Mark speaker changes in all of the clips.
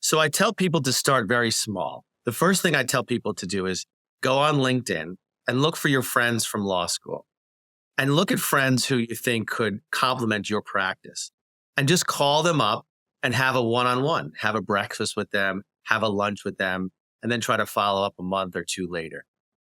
Speaker 1: So I tell people to start very small. The first thing I tell people to do is go on LinkedIn and look for your friends from law school and look at friends who you think could complement your practice and just call them up and have a one-on-one, have a breakfast with them, have a lunch with them, and then try to follow up a month or two later.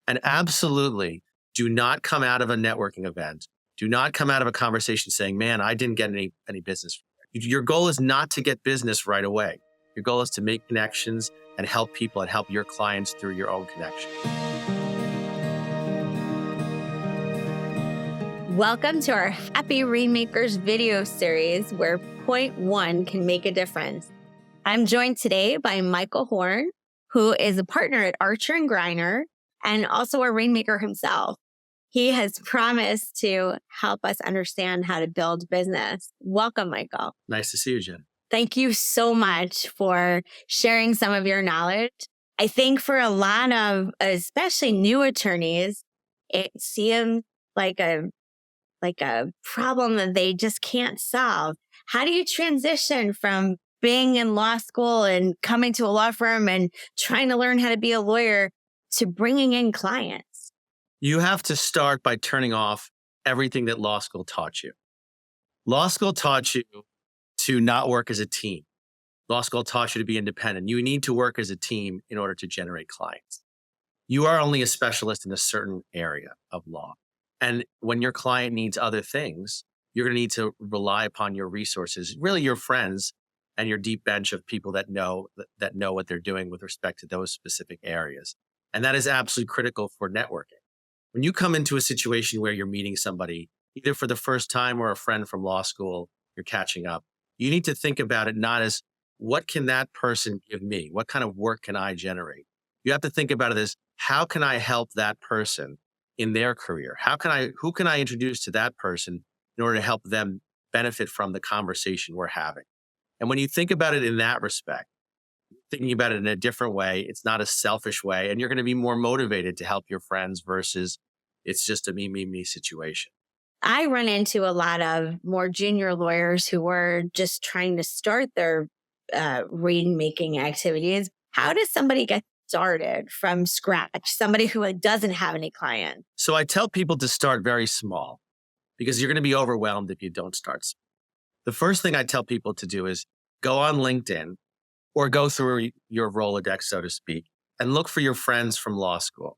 Speaker 1: And absolutely do not come out of a networking event. Do not come out of a conversation saying, man, I didn't get any business. Your goal is not to get business right away. Your goal is to make connections and help people and help your clients through your own connection.
Speaker 2: Welcome to our Happy Rainmakers video series where point one can make a difference. I'm joined today by Michael Horn, who is a partner at Archer Greiner and also a rainmaker himself. He has promised to help us understand how to build business. Welcome, Michael.
Speaker 1: Nice to see you, Jen.
Speaker 2: Thank you so much for sharing some of your knowledge. I think for a lot of, especially new attorneys, it seems like a problem that they just can't solve. How do you transition from being in law school and coming to a law firm and trying to learn how to be a lawyer to bringing in clients?
Speaker 1: You have to start by turning off everything that law school taught you. Law school taught you to not work as a team. Law school taught you to be independent. You need to work as a team in order to generate clients. You are only a specialist in a certain area of law. And when your client needs other things, you're going to need to rely upon your resources, really your friends and your deep bench of people that know what they're doing with respect to those specific areas. And that is absolutely critical for networking. When you come into a situation where you're meeting somebody, either for the first time or a friend from law school, you're catching up, you need to think about it not as, what can that person give me? What kind of work can I generate? You have to think about it as, how can I help that person in their career? Who can I introduce to that person in order to help them benefit from the conversation we're having? And when you think about it in that respect, thinking about it in a different way, it's not a selfish way, and you're going to be more motivated to help your friends versus it's just a me situation.
Speaker 2: I run into a lot of more junior lawyers who are just trying to start their rainmaking activities. How does somebody get started from scratch? Somebody who doesn't have any clients.
Speaker 1: So I tell people to start very small because you're going to be overwhelmed if you don't start small. The first thing I tell people to do is go on LinkedIn or go through your Rolodex, so to speak, and look for your friends from law school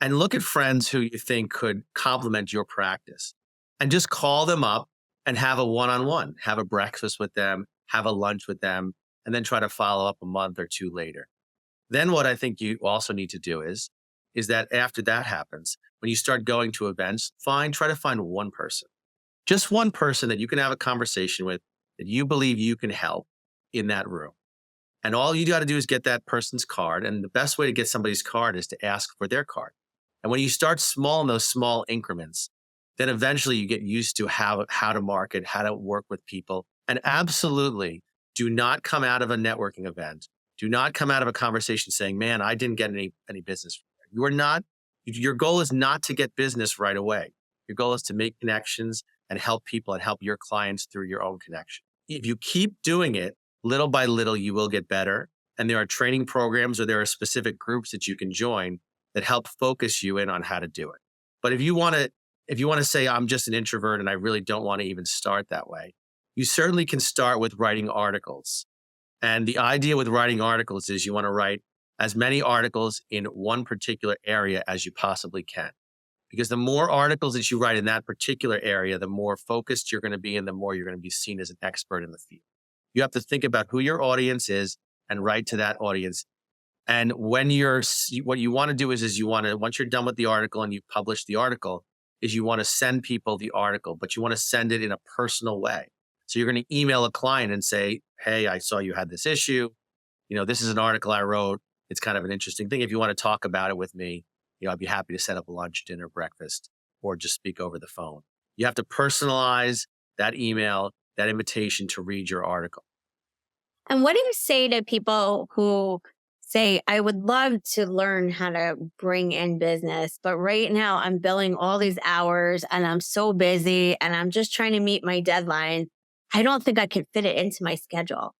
Speaker 1: and look at friends who you think could complement your practice and just call them up and have a one-on-one, have a breakfast with them, have a lunch with them, and then try to follow up a month or two later. Then what I think you also need to do is that after that happens, when you start going to events, try to find one person, just one person that you can have a conversation with that you believe you can help in that room. And all you got to do is get that person's card. And the best way to get somebody's card is to ask for their card. And when you start small in those small increments, then eventually you get used to how to market, how to work with people. And absolutely do not come out of a networking event. Do not come out of a conversation saying, man, I didn't get any business. Your goal is not to get business right away. Your goal is to make connections and help people and help your clients through your own connection. If you keep doing it, little by little, you will get better. And there are training programs or there are specific groups that you can join that help focus you in on how to do it. But if you want to say, I'm just an introvert and I really don't want to even start that way, you certainly can start with writing articles. And the idea with writing articles is you want to write as many articles in one particular area as you possibly can. Because the more articles that you write in that particular area, the more focused you're going to be and the more you're going to be seen as an expert in the field. You have to think about who your audience is and write to that audience. And what you want to do is once you're done with the article and you've published the article, is you want to send people the article, but you want to send it in a personal way. So you're going to email a client and say, hey, I saw you had this issue. This is an article I wrote. It's kind of an interesting thing. If you want to talk about it with me, I'd be happy to set up a lunch, dinner, breakfast, or just speak over the phone. You have to personalize that email, that invitation to read your article.
Speaker 2: And what do you say to people who say, I would love to learn how to bring in business, but right now I'm billing all these hours and I'm so busy and I'm just trying to meet my deadline. I don't think I can fit it into my schedule.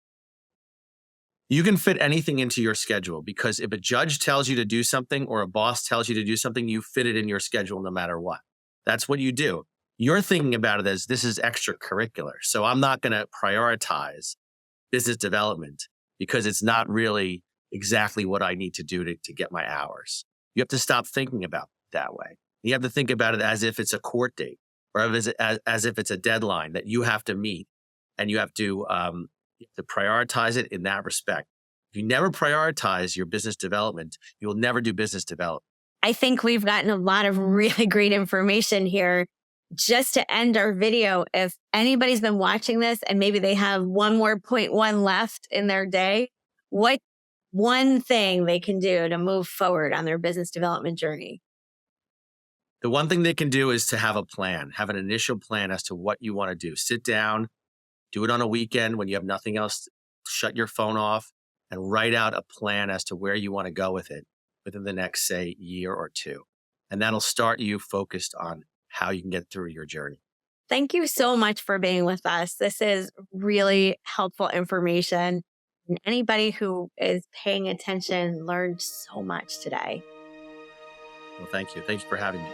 Speaker 1: You can fit anything into your schedule because if a judge tells you to do something or a boss tells you to do something, you fit it in your schedule no matter what. That's what you do. You're thinking about it as this is extracurricular. So I'm not going to prioritize business development because it's not really exactly what I need to do to get my hours. You have to stop thinking about it that way. You have to think about it as if it's a court date or as if it's a deadline that you have to meet, and you have to prioritize it in that respect. If you never prioritize your business development, you will never do business development.
Speaker 2: I think we've gotten a lot of really great information here. Just to end our video, if anybody's been watching this and maybe they have one more .1 left in their day, what one thing they can do to move forward on their business development journey?
Speaker 1: The one thing they can do is to have a plan, have an initial plan as to what you want to do. Sit down, do it on a weekend when you have nothing else. Shut your phone off and write out a plan as to where you want to go with it within the next, say, year or two. And that'll start you focused on how you can get through your journey.
Speaker 2: Thank you so much for being with us. This is really helpful information. And anybody who is paying attention learned so much today.
Speaker 1: Well, thank you. Thank you for having me.